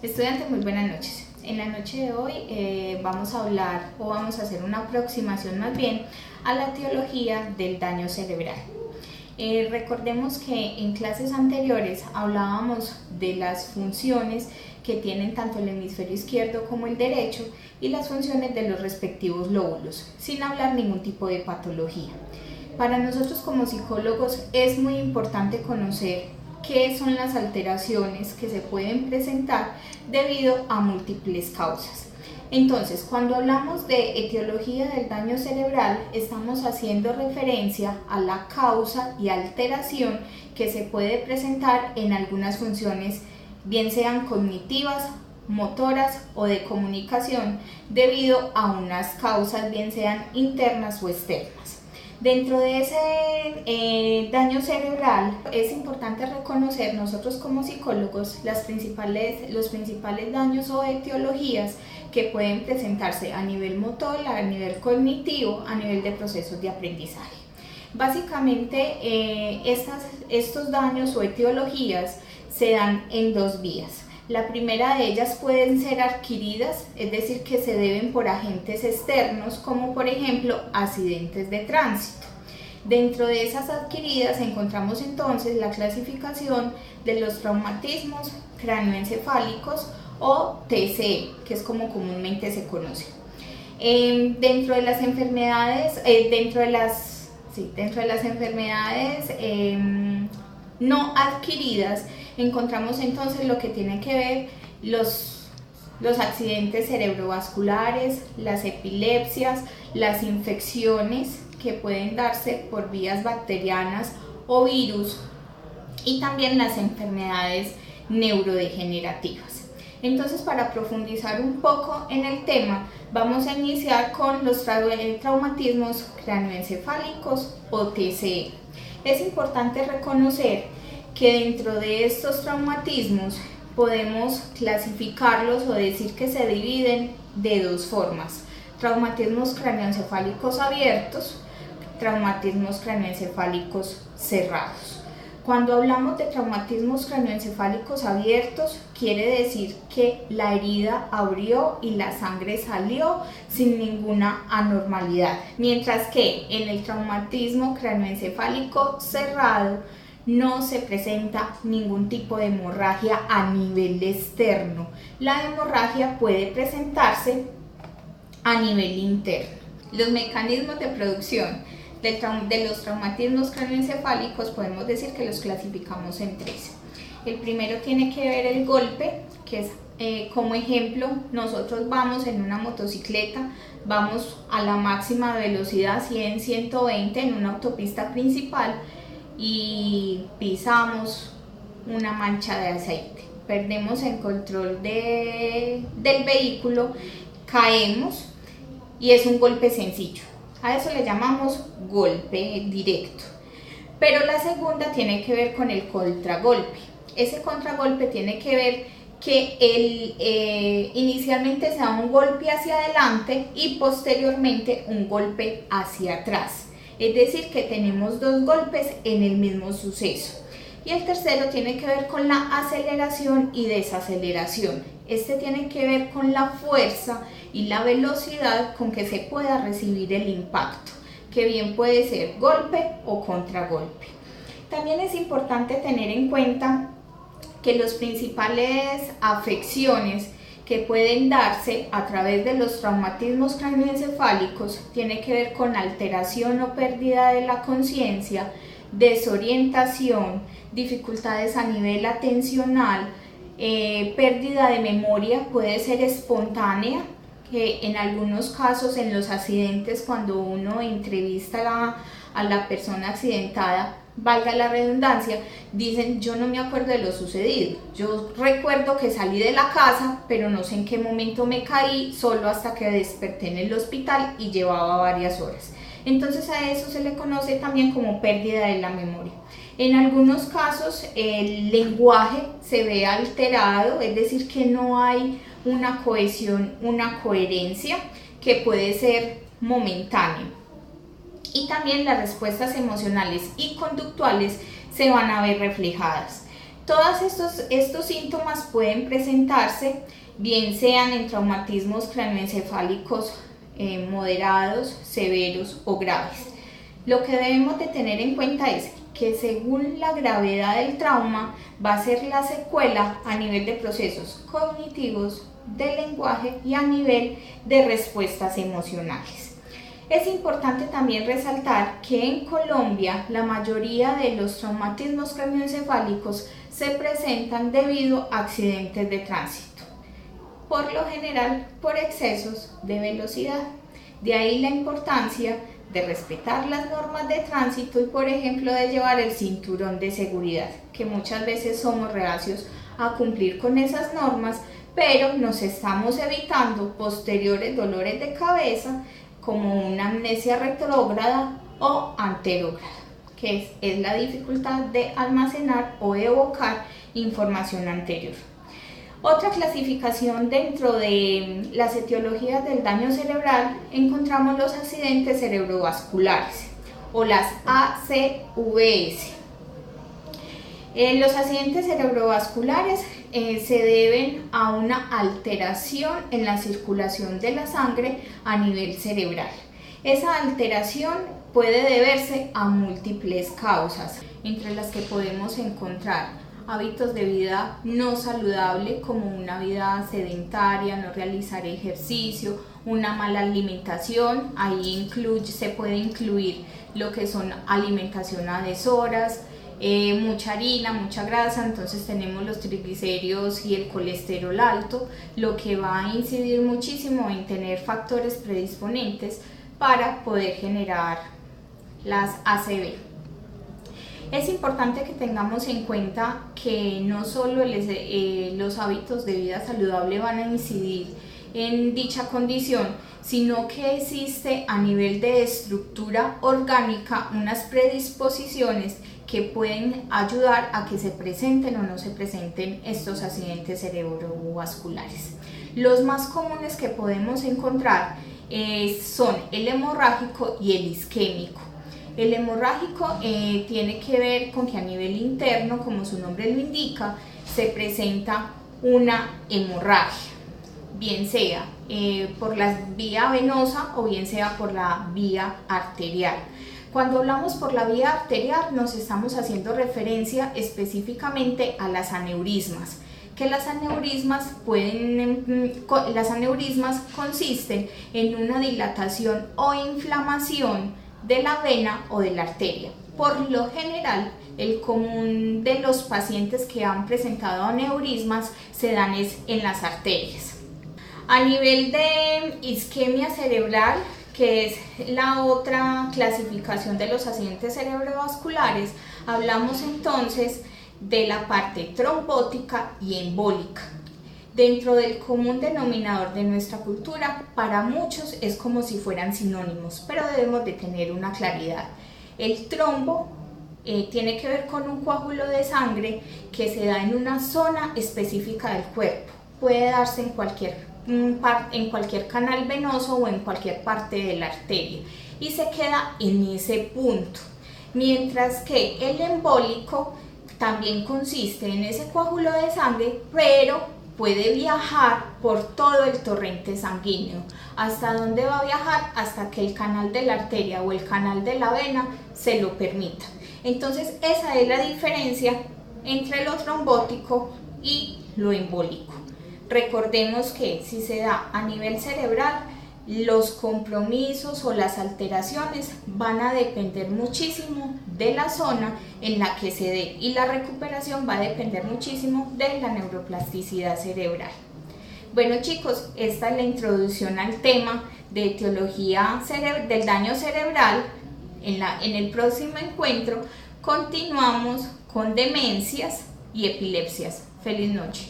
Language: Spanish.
Estudiantes, muy buenas noches. En la noche de hoy vamos a hablar o vamos a hacer una aproximación más bien a la etiología del daño cerebral. Recordemos que en clases anteriores hablábamos de las funciones que tienen tanto el hemisferio izquierdo como el derecho y las funciones de los respectivos lóbulos, sin hablar ningún tipo de patología. Para nosotros como psicólogos es muy importante conocer qué son las alteraciones que se pueden presentar debido a múltiples causas. Entonces, cuando hablamos de etiología del daño cerebral, estamos haciendo referencia a la causa y alteración que se puede presentar en algunas funciones, bien sean cognitivas, motoras o de comunicación, debido a unas causas, bien sean internas o externas. Dentro de ese daño cerebral es importante reconocer nosotros como psicólogos los principales daños o etiologías que pueden presentarse a nivel motor, a nivel cognitivo, a nivel de procesos de aprendizaje. Básicamente estos daños o etiologías se dan en dos vías. La primera de ellas pueden ser adquiridas, es decir, que se deben por agentes externos, como por ejemplo accidentes de tránsito. Dentro de esas adquiridas encontramos entonces la clasificación de los traumatismos cráneoencefálicos o TCE, que es como comúnmente se conoce. Dentro de las enfermedades no adquiridas, encontramos entonces lo que tiene que ver los accidentes cerebrovasculares, las epilepsias, las infecciones que pueden darse por vías bacterianas o virus y también las enfermedades neurodegenerativas. Entonces, para profundizar un poco en el tema, vamos a iniciar con los traumatismos cráneoencefálicos o TCE. Es importante reconocer que dentro de estos traumatismos podemos clasificarlos o decir que se dividen de dos formas: traumatismos cráneoencefálicos abiertos, traumatismos cráneoencefálicos cerrados. Cuando hablamos de traumatismos cráneoencefálicos abiertos, quiere decir que la herida abrió y la sangre salió sin ninguna anormalidad, mientras que en el traumatismo cráneoencefálico cerrado no se presenta ningún tipo de hemorragia a nivel externo. La hemorragia puede presentarse a nivel interno. Los mecanismos de producción de los traumatismos cráneoencefálicos podemos decir que los clasificamos en tres. El primero tiene que ver el golpe, que es como ejemplo, nosotros vamos en una motocicleta, vamos a la máxima velocidad 100, 120 en una autopista principal y pisamos una mancha de aceite, perdemos el control del vehículo, caemos y es un golpe sencillo. A eso le llamamos golpe directo. Pero la segunda tiene que ver con el contragolpe. Ese contragolpe tiene que ver que inicialmente se da un golpe hacia adelante y posteriormente un golpe hacia atrás. Es decir, que tenemos dos golpes en el mismo suceso. Y el tercero tiene que ver con la aceleración y desaceleración. Este tiene que ver con la fuerza y la velocidad con que se pueda recibir el impacto, que bien puede ser golpe o contragolpe. También es importante tener en cuenta que las principales afecciones que pueden darse a través de los traumatismos cráneoencefálicos tiene que ver con alteración o pérdida de la conciencia, desorientación, dificultades a nivel atencional, pérdida de memoria, puede ser espontánea, que en algunos casos en los accidentes, cuando uno entrevista a la persona accidentada, valga la redundancia, dicen: yo no me acuerdo de lo sucedido, yo recuerdo que salí de la casa pero no sé en qué momento me caí, solo hasta que desperté en el hospital y llevaba varias horas. Entonces a eso se le conoce también como pérdida de la memoria. En algunos casos el lenguaje se ve alterado, es decir, que no hay una cohesión, una coherencia, que puede ser momentánea. Y también las respuestas emocionales y conductuales se van a ver reflejadas. Todos estos síntomas pueden presentarse bien sean en traumatismos craneoencefálicos moderados, severos o graves. Lo que debemos de tener en cuenta es que según la gravedad del trauma va a ser la secuela a nivel de procesos cognitivos, de lenguaje y a nivel de respuestas emocionales. Es importante también resaltar que en Colombia la mayoría de los traumatismos craneoencefálicos se presentan debido a accidentes de tránsito, por lo general por excesos de velocidad. De ahí la importancia de respetar las normas de tránsito y, por ejemplo, de llevar el cinturón de seguridad, que muchas veces somos reacios a cumplir con esas normas, pero nos estamos evitando posteriores dolores de cabeza como una amnesia retrógrada o anterógrada, que es la dificultad de almacenar o evocar información anterior. Otra clasificación dentro de las etiologías del daño cerebral encontramos los accidentes cerebrovasculares o las ACVS. Los accidentes cerebrovasculares se deben a una alteración en la circulación de la sangre a nivel cerebral. Esa alteración puede deberse a múltiples causas, entre las que podemos encontrar hábitos de vida no saludable como una vida sedentaria, no realizar ejercicio, una mala alimentación. Ahí se puede incluir lo que son alimentación a deshoras, mucha harina, mucha grasa, entonces tenemos los triglicéridos y el colesterol alto, lo que va a incidir muchísimo en tener factores predisponentes para poder generar las ACV. Es importante que tengamos en cuenta que no solo los hábitos de vida saludable van a incidir en dicha condición, sino que existe a nivel de estructura orgánica unas predisposiciones que pueden ayudar a que se presenten o no se presenten estos accidentes cerebrovasculares. Los más comunes que podemos encontrar son el hemorrágico y el isquémico. El hemorrágico tiene que ver con que a nivel interno, como su nombre lo indica, se presenta una hemorragia, bien sea por la vía venosa o bien sea por la vía arterial. Cuando hablamos por la vía arterial nos estamos haciendo referencia específicamente a las aneurismas, que las aneurismas consisten en una dilatación o inflamación de la vena o de la arteria. Por lo general, el común de los pacientes que han presentado aneurismas se dan en las arterias. A nivel de isquemia cerebral, que es la otra clasificación de los accidentes cerebrovasculares, hablamos entonces de la parte trombótica y embólica. Dentro del común denominador de nuestra cultura, para muchos es como si fueran sinónimos, pero debemos de tener una claridad. El trombo tiene que ver con un coágulo de sangre que se da en una zona específica del cuerpo. Puede darse en cualquier canal venoso o en cualquier parte de la arteria y se queda en ese punto. Mientras que el embólico también consiste en ese coágulo de sangre, pero puede viajar por todo el torrente sanguíneo. ¿Hasta dónde va a viajar? Hasta que el canal de la arteria o el canal de la vena se lo permita. Entonces esa es la diferencia entre lo trombótico y lo embólico. Recordemos que si se da a nivel cerebral, los compromisos o las alteraciones van a depender muchísimo de la zona en la que se dé y la recuperación va a depender muchísimo de la neuroplasticidad cerebral. Bueno chicos, esta es la introducción al tema de etiología del daño cerebral. En el próximo encuentro continuamos con demencias y epilepsias. Feliz noche.